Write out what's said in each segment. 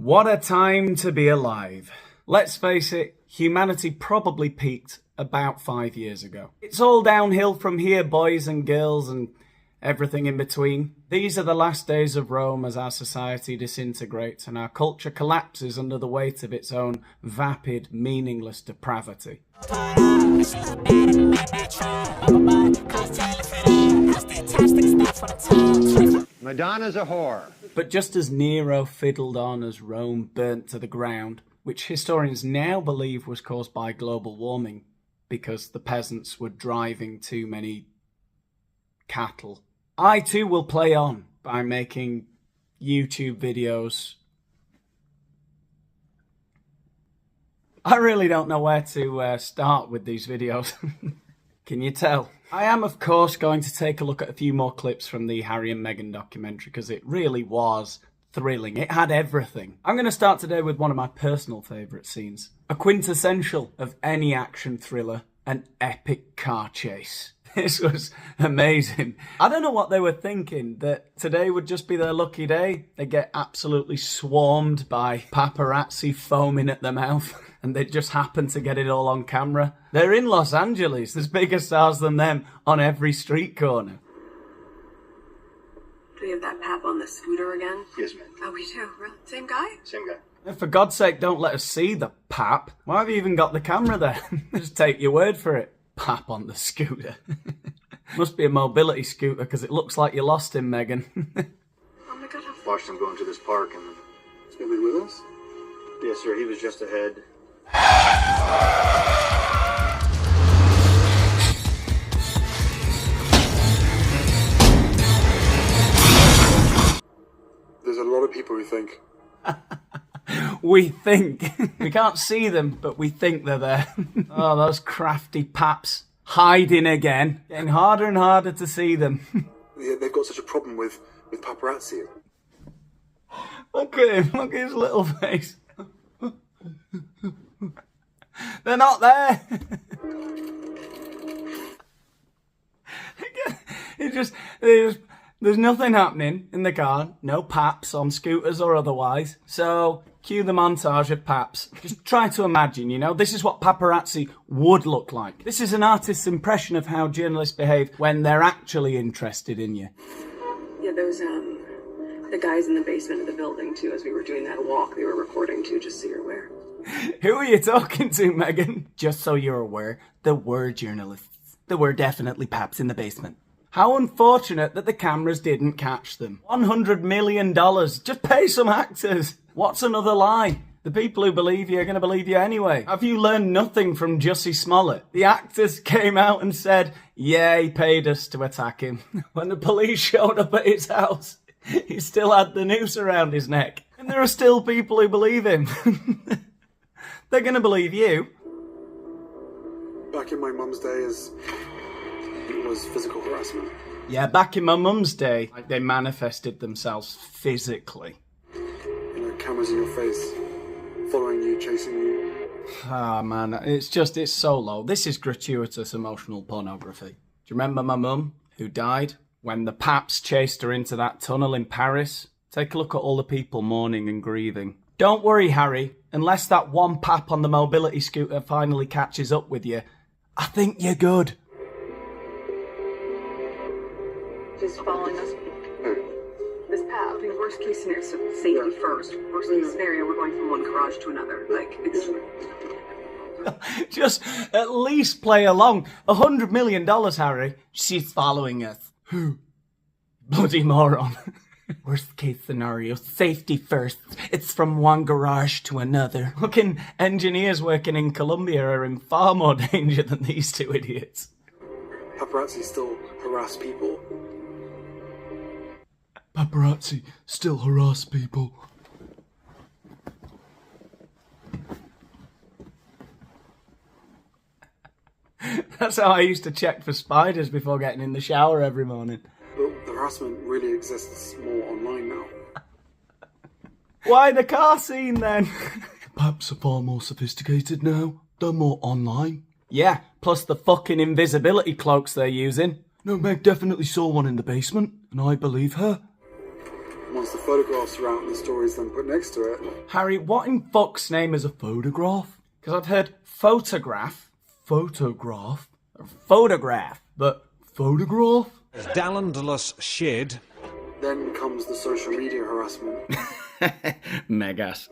What a time to be alive. Let's face it, humanity probably peaked about 5 years ago. It's all downhill from here, boys and girls and everything in between. These are the last days of Rome as our society disintegrates and our culture collapses under the weight of its own vapid, meaningless depravity. Madonna's a whore. But just as Nero fiddled on as Rome burnt to the ground, which historians now believe was caused by global warming because the peasants were driving too many cattle, I too will play on by making YouTube videos. I really don't know where to start with these videos. Can you tell? I am, of course, going to take a look at a few more clips from the Harry and Meghan documentary because it really was thrilling. It had everything. I'm going to start today with one of my personal favourite scenes. A quintessential of any action thriller, an epic car chase. This was amazing. I don't know what they were thinking, that today would just be their lucky day. They get absolutely swarmed by paparazzi foaming at their mouth and they just happen to get it all on camera. They're in Los Angeles. There's bigger stars than them on every street corner. Do we have that pap on the scooter again? Yes, ma'am. Oh, we do? Really? Same guy? Same guy. And for God's sake, don't let us see the pap. Why have you even got the camera there? Just take your word for it. Pap on the scooter. Must be a mobility scooter because it looks like you lost him, Meghan. Oh my god, Watched him go into this park and... Is he with us? Yes, sir. He was just ahead. There's a lot of people who think. We think. We can't see them, but we think they're there. Oh, those crafty paps. Hiding again. Getting harder and harder to see them. Yeah, they've got such a problem with paparazzi. Look at him. Look at his little face. They're not there. There's nothing happening in the car. No paps on scooters or otherwise. So, cue the montage of paps. Just try to imagine, you know, this is what paparazzi would look like. This is an artist's impression of how journalists behave when they're actually interested in you. Yeah, those, the guys in the basement of the building, too, as we were doing that walk, they were recording, too, just so you're aware. Who are you talking to, Meghan? Just so you're aware, there were journalists. There were definitely paps in the basement. How unfortunate that the cameras didn't catch them. $100 million. Just pay some actors. What's another lie? The people who believe you are going to believe you anyway. Have you learned nothing from Jussie Smollett? The actors came out and said, yeah, he paid us to attack him. When the police showed up at his house, he still had the noose around his neck. And there are still people who believe him. They're going to believe you. Back in my mum's days, it was physical harassment. Yeah, back in my mum's day, they manifested themselves physically. You know, cameras in your face, following you, chasing you. Ah, man, it's so low. This is gratuitous emotional pornography. Do you remember my mum, who died when the paps chased her into that tunnel in Paris? Take a look at all the people mourning and grieving. Don't worry, Harry, unless that one pap on the mobility scooter finally catches up with you, I think you're good. She's following us. This pap, I mean, worst case scenario, so safety first. Worst case scenario, we're going from one garage to another. Like, it's... Just at least play along. $100 million, Harry. She's following us. Who? Bloody moron. Worst case scenario, safety first. It's from one garage to another. Fucking engineers working in Colombia are in far more danger than these two idiots. Paparazzi still harass people. Paparazzi still harass people. That's how I used to check for spiders before getting in the shower every morning. But the harassment really exists more online now. Why the car scene then? Paps are far more sophisticated now. They're more online. Yeah, plus the fucking invisibility cloaks they're using. No, Meg definitely saw one in the basement, and I believe her. Once the photographs are out and the story's then put next to it. Harry, what in fuck's name is a photograph? Because I've heard photograph, but photograph? Dallandless shed. Then comes the social media harassment. Megas.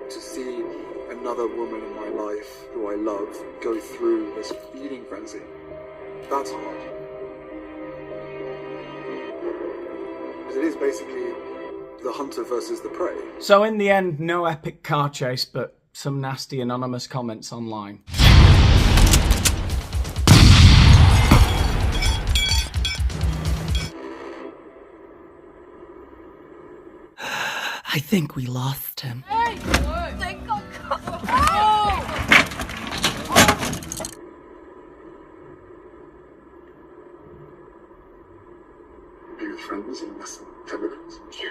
To see another woman in my life who I love go through this feeding frenzy, that's hard. Because it is basically the hunter versus the prey. So in the end, no epic car chase, but some nasty anonymous comments online. I think we lost him. Hey! Thank God. Be with friends in less than 10 minutes. Yeah.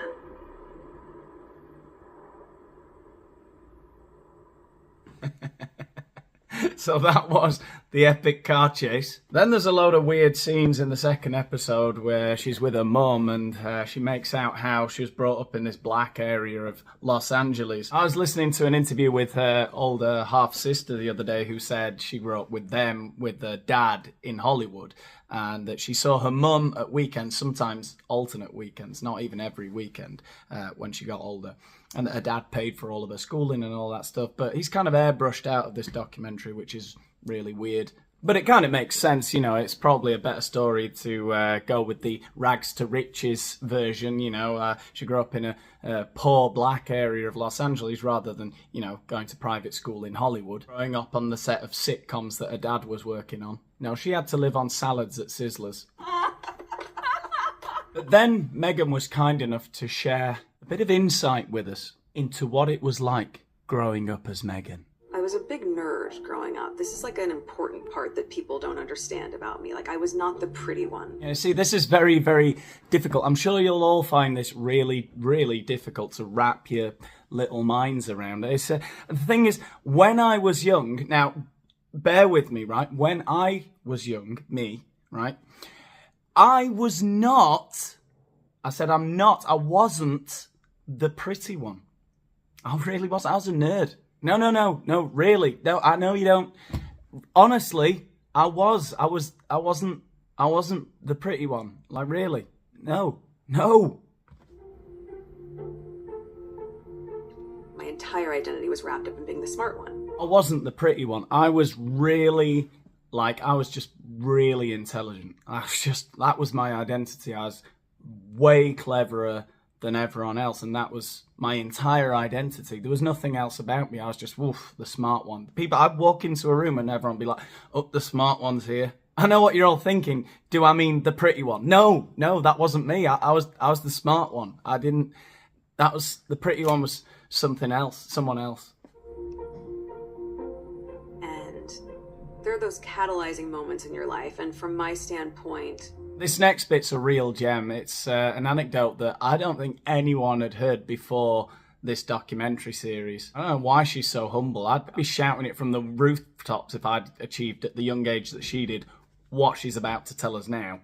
So that was the epic car chase. Then there's a load of weird scenes in the second episode where she's with her mum and she makes out how she was brought up in this black area of Los Angeles. I was listening to an interview with her older half-sister the other day who said she grew up with them, with their dad in Hollywood, and that she saw her mum at weekends, sometimes alternate weekends, not even every weekend, when she got older. And that her dad paid for all of her schooling and all that stuff. But he's kind of airbrushed out of this documentary, which is really weird. But it kind of makes sense, you know, it's probably a better story to go with the rags to riches version, you know. She grew up in a poor black area of Los Angeles rather than, you know, going to private school in Hollywood. Growing up on the set of sitcoms that her dad was working on. No, she had to live on salads at Sizzlers. But then Meghan was kind enough to share a bit of insight with us into what it was like growing up as Meghan. I was a big nerd growing up. This is like an important part that people don't understand about me. Like, I was not the pretty one. Yeah, see, this is very, very difficult. I'm sure you'll all find this really, really difficult to wrap your little minds around. The thing is, when I was young, now, bear with me, right? When I was young, me, right? I was not, I wasn't the pretty one. I really wasn't. I was a nerd. No, really. No, I know you don't. Honestly, I wasn't the pretty one. Like, really. No. My entire identity was wrapped up in being the smart one. I wasn't the pretty one. I was really, I was just really intelligent. That was my identity. I was way cleverer than everyone else, and that was my entire identity. There was nothing else about me. I was just, woof, the smart one. I'd walk into a room and everyone would be like, oh, the smart one's here. I know what you're all thinking. Do I mean the pretty one? No, that wasn't me. I was the smart one. The pretty one was someone else. And there are those catalyzing moments in your life, and from my standpoint, this next bit's a real gem. It's an anecdote that I don't think anyone had heard before this documentary series. I don't know why she's so humble. I'd be shouting it from the rooftops if I'd achieved at the young age that she did what she's about to tell us now.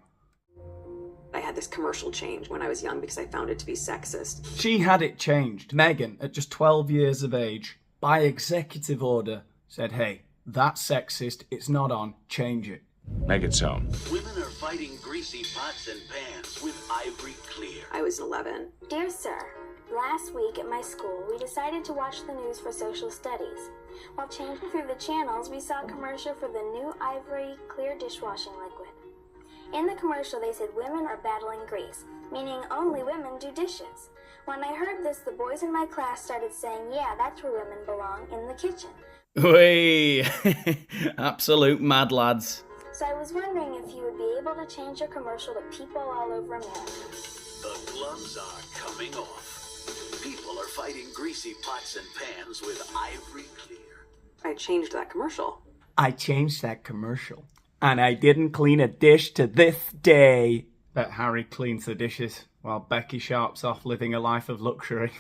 I had this commercial change when I was young because I found it to be sexist. She had it changed. Meghan, at just 12 years of age, by executive order, said, hey, that's sexist, it's not on, change it. Meghan's home. Women are fighting greasy pots and pans with ivory clear. I was 11. Dear Sir, last week at my school, we decided to watch the news for social studies. While changing through the channels, we saw a commercial for the new ivory clear dishwashing liquid. In the commercial, they said women are battling grease, meaning only women do dishes. When I heard this, the boys in my class started saying, yeah, that's where women belong, in the kitchen. Whey! Absolute mad lads. So I was wondering if you would be able to change your commercial to people all over America. The gloves are coming off. People are fighting greasy pots and pans with ivory clear. I changed that commercial. And I didn't clean a dish to this day. Bet Harry cleans the dishes while Becky Sharp's off living a life of luxury.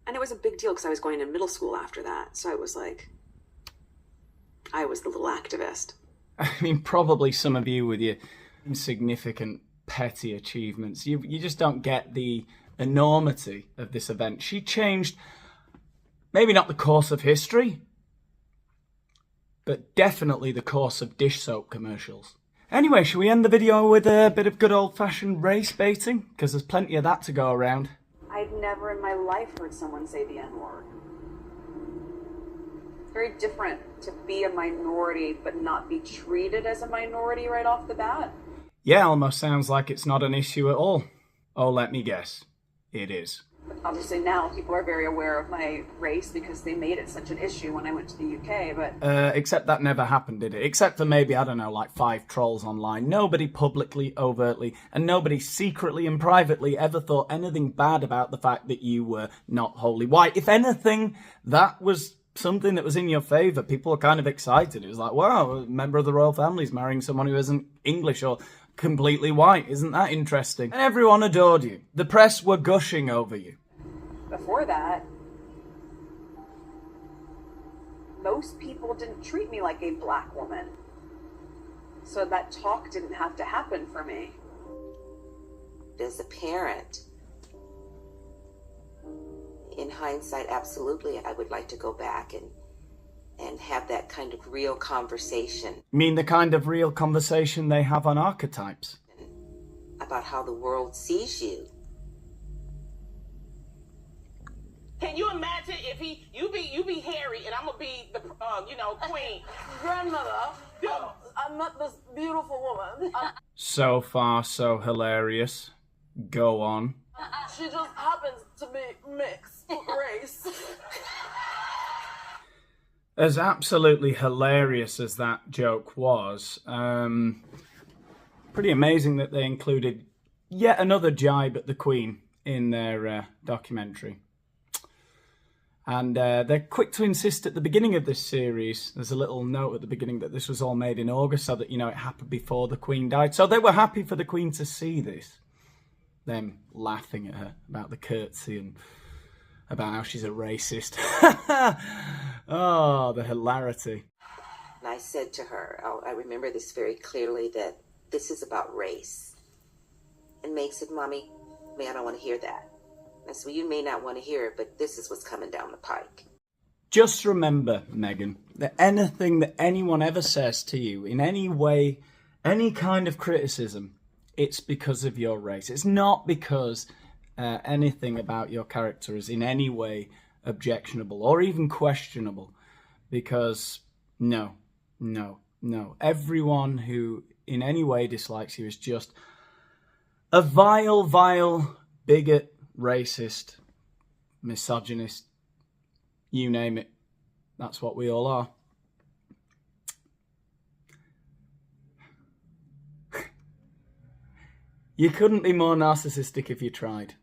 And it was a big deal because I was going to middle school after that. So I was the little activist. I mean, probably some of you with your insignificant petty achievements. You just don't get the enormity of this event. She changed, maybe not the course of history, but definitely the course of dish soap commercials. Anyway, shall we end the video with a bit of good old-fashioned race baiting? Because there's plenty of that to go around. I'd never in my life heard someone say the N-word. It's very different to be a minority but not be treated as a minority right off the bat. Yeah, almost sounds like it's not an issue at all. Oh, let me guess. It is. But obviously now people are very aware of my race because they made it such an issue when I went to the UK, but... Except that never happened, did it? Except for maybe, I don't know, like 5 trolls online. Nobody publicly, overtly, and nobody secretly and privately ever thought anything bad about the fact that you were not wholly white. If anything, that was something that was in your favour. People were kind of excited. It was like, wow, a member of the royal family is marrying someone who isn't English or completely white. Isn't that interesting? And everyone adored you. The press were gushing over you. Before that, most people didn't treat me like a black woman. So that talk didn't have to happen for me. As a parent, in hindsight, absolutely, I would like to go back and have that kind of real conversation. You mean the kind of real conversation they have on Archetypes? About how the world sees you. Can you imagine if you be Harry and I'm gonna be the queen? Grandmother, I met this beautiful woman. So far, so hilarious. Go on. She just happens to be mixed race. As absolutely hilarious as that joke was, pretty amazing that they included yet another jibe at the Queen in their documentary. And they're quick to insist at the beginning of this series, there's a little note at the beginning that this was all made in August so that, it happened before the Queen died. So they were happy for the Queen to see this. Them laughing at her about the curtsy and about how she's a racist. Oh, the hilarity. And I said to her, I remember this very clearly, that this is about race. And Meg said, Mommy, I don't want to hear that. I said, well, you may not want to hear it, but this is what's coming down the pike. Just remember, Meghan, that anything that anyone ever says to you in any way, any kind of criticism, it's because of your race. It's not because anything about your character is in any way objectionable or even questionable. Because no. Everyone who in any way dislikes you is just a vile bigot, racist, misogynist, you name it. That's what we all are. You couldn't be more narcissistic if you tried.